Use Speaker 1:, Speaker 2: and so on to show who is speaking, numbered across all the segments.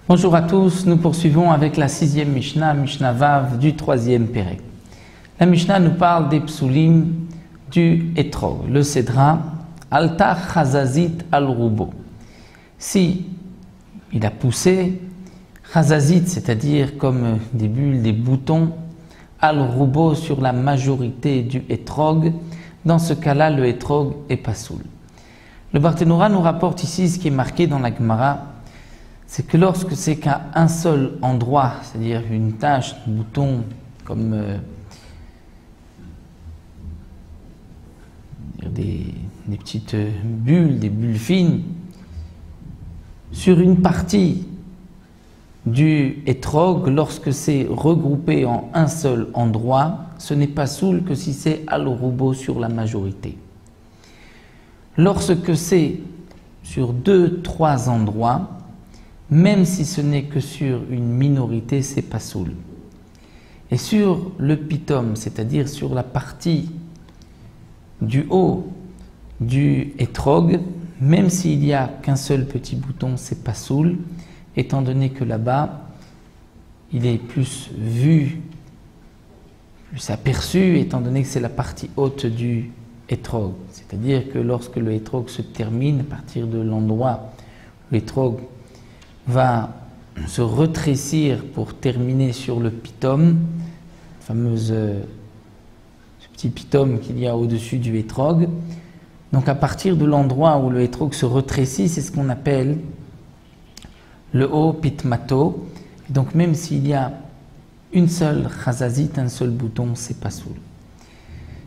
Speaker 1: Bonjour à tous, nous poursuivons avec la sixième Mishnah, Mishnah Vav du troisième Pérec. La Mishnah nous parle des psulim du Etrog, le Cédra, Alta Chazazit al-Rubo. Si il a poussé, Chazazit, c'est-à-dire comme des bulles, des boutons, al-Rubo sur la majorité du Etrog, dans ce cas-là, le Etrog est pasoul. Le Barthénora nous rapporte ici ce qui est marqué dans la Gemara, c'est que lorsque c'est qu'à un seul endroit, c'est-à-dire une tache, un bouton, comme des petites bulles, des bulles fines, sur une partie du Etrog, lorsque c'est regroupé en un seul endroit, ce n'est pas soul que si c'est al-Rubo sur la majorité. Lorsque c'est sur 2-3 endroits, même si ce n'est que sur une minorité, c'est pas soul. Et sur le pitom, c'est-à-dire sur la partie du haut du Etrog, même s'il n'y a qu'un seul petit bouton, c'est pas soul, étant donné que là-bas, il est plus vu, plus aperçu, étant donné que c'est la partie haute du Etrog. C'est-à-dire que lorsque le Etrog se termine, à partir de l'endroit où l'Etrog va se retrécir pour terminer sur le pitom, ce petit pitom qu'il y a au-dessus du Etrog. Donc à partir de l'endroit où le Etrog se retrécit, c'est ce qu'on appelle le haut pitmato. Donc même s'il y a une seule chazazit, un seul bouton, c'est pas soul.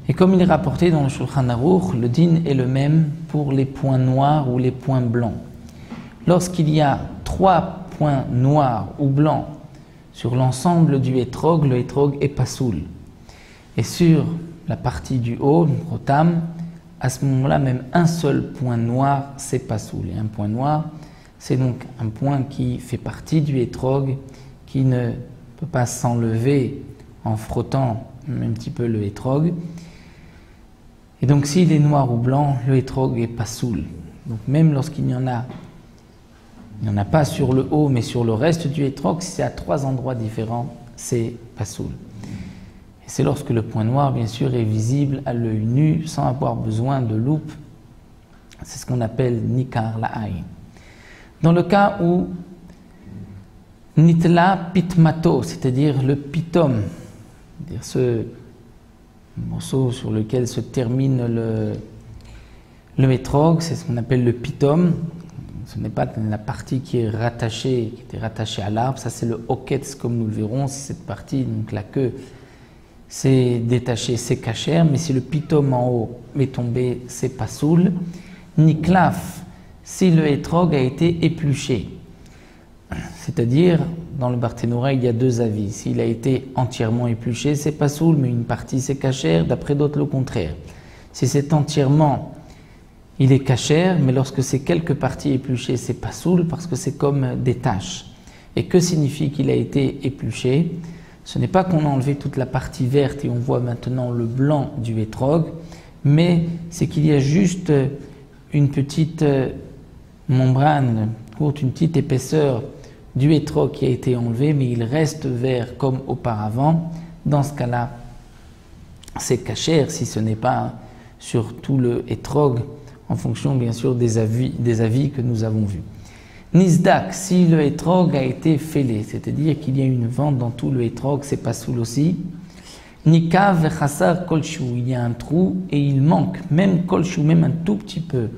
Speaker 1: Et comme il est rapporté dans le Shulchan Aruch, le din est le même pour les points noirs ou les points blancs. Lorsqu'il y a 3 points noirs ou blancs sur l'ensemble du Etrog, le Etrog est pas soul. Et sur la partie du haut, le rotam, à ce moment-là, même un seul point noir, c'est pas soul. Et un point noir, c'est donc un point qui fait partie du Etrog, qui ne peut pas s'enlever en frottant un petit peu le Etrog. Et donc s'il est noir ou blanc, le Etrog est pas soul. Donc même lorsqu'il n'y en a pas sur le haut, mais sur le reste du Etrog, si c'est à 3 endroits différents, c'est pas soul. Et c'est lorsque le point noir, bien sûr, est visible à l'œil nu, sans avoir besoin de loupe. C'est ce qu'on appelle nikar la'ayn. Dans le cas où nitla pitmato, c'est-à-dire le pitom, c'est-à-dire ce morceau sur lequel se termine le Etrog, c'est ce qu'on appelle le pitom. Ce n'est pas la partie qui était rattachée à l'arbre, ça c'est le hoketz comme nous le verrons, c'est cette partie, donc la queue c'est détaché, c'est kasher, mais si le pitom en haut est tombé, c'est pas soul. Niklaf, si le Etrog a été épluché, c'est-à-dire dans le Barthénora il y a 2 avis, s'il a été entièrement épluché, c'est pas soul, mais une partie c'est kasher, d'après d'autres le contraire. Si c'est entièrement, il est kasher, mais lorsque c'est quelques parties épluchées, c'est pas soul parce que c'est comme des taches. Et que signifie qu'il a été épluché? Ce n'est pas qu'on a enlevé toute la partie verte et on voit maintenant le blanc du Etrog, mais c'est qu'il y a juste une petite membrane courte, une petite épaisseur du Etrog qui a été enlevée, mais il reste vert comme auparavant. Dans ce cas-là, c'est kasher si ce n'est pas sur tout le Etrog, en fonction bien sûr des avis que nous avons vus. Nizdak, si le Etrog a été fêlé, c'est-à-dire qu'il y a une vente dans tout le Etrog, c'est pas soul aussi. Nika vechasar kolchou, il y a un trou et il manque, même kolchou, même un tout petit peu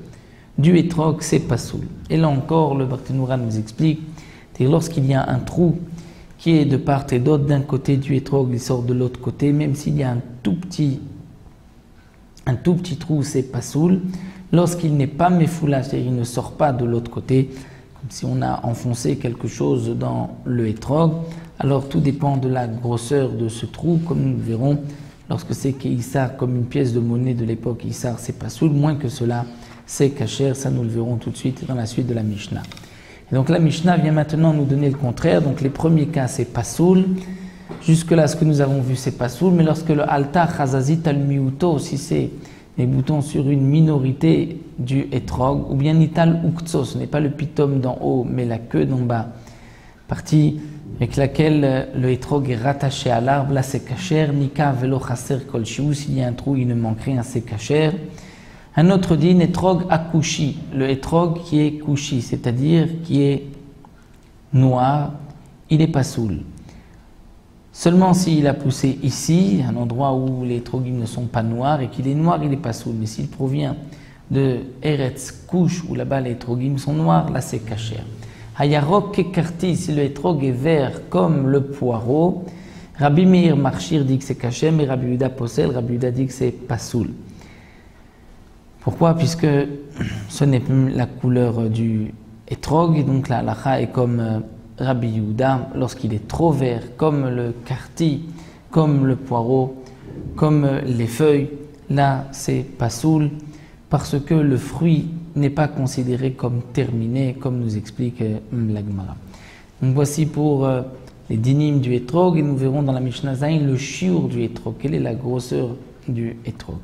Speaker 1: du Etrog, c'est pas soul. Et là encore, le Barthénora nous explique, c'est lorsqu'il y a un trou qui est de part et d'autre, d'un côté du Etrog, il sort de l'autre côté, même s'il y a un tout petit trou, c'est pas soul. Lorsqu'il n'est pas méfoula, c'est-à-dire il ne sort pas de l'autre côté, comme si on a enfoncé quelque chose dans le Etrog, alors tout dépend de la grosseur de ce trou, comme nous le verrons, lorsque c'est Keïsar, comme une pièce de monnaie de l'époque Keïsar, c'est pas soul, moins que cela, c'est kasher, ça nous le verrons tout de suite dans la suite de la Mishnah. Et donc la Mishnah vient maintenant nous donner le contraire, donc les premiers cas c'est pas soul, jusque-là ce que nous avons vu c'est pas soul, mais lorsque le alta chazazit al miuto, si c'est les boutons sur une minorité du Etrog, ou bien Nital Uktso, ce n'est pas le pitom d'en haut, mais la queue d'en bas partie avec laquelle le hétrog est rattaché à l'arbre, là c'est kasher, nika velo chaser kol shiu, s'il y a un trou, il ne manque rien, c'est kasher. Un autre dit hétrog akushi, le hétrog qui est kushi, c'est-à-dire qui est noir, il est pasoul. Seulement s'il a poussé ici, un endroit où les hétrogim ne sont pas noirs, et qu'il est noir, il est pasoul. Mais s'il provient de Eretz Kush, où là-bas les hétrogim sont noirs, là c'est kasher. Hayarok kekarti, si le hétrog est vert comme le poireau, Rabbi Meir Marchir dit que c'est kasher, mais Rabbi Yehuda possède, Rabbi Yehuda dit que c'est pasoul. Pourquoi? Puisque ce n'est plus la couleur du hétrog, et donc la halacha est comme Rabbi Yehuda, lorsqu'il est trop vert, comme le karti, comme le poireau, comme les feuilles, là c'est pasoul, parce que le fruit n'est pas considéré comme terminé, comme nous explique la Gemara. Donc voici pour les dynimes du hétrog, et nous verrons dans la Mishnah Zayin le shiur du hétrog. Quelle est la grosseur du hétrog?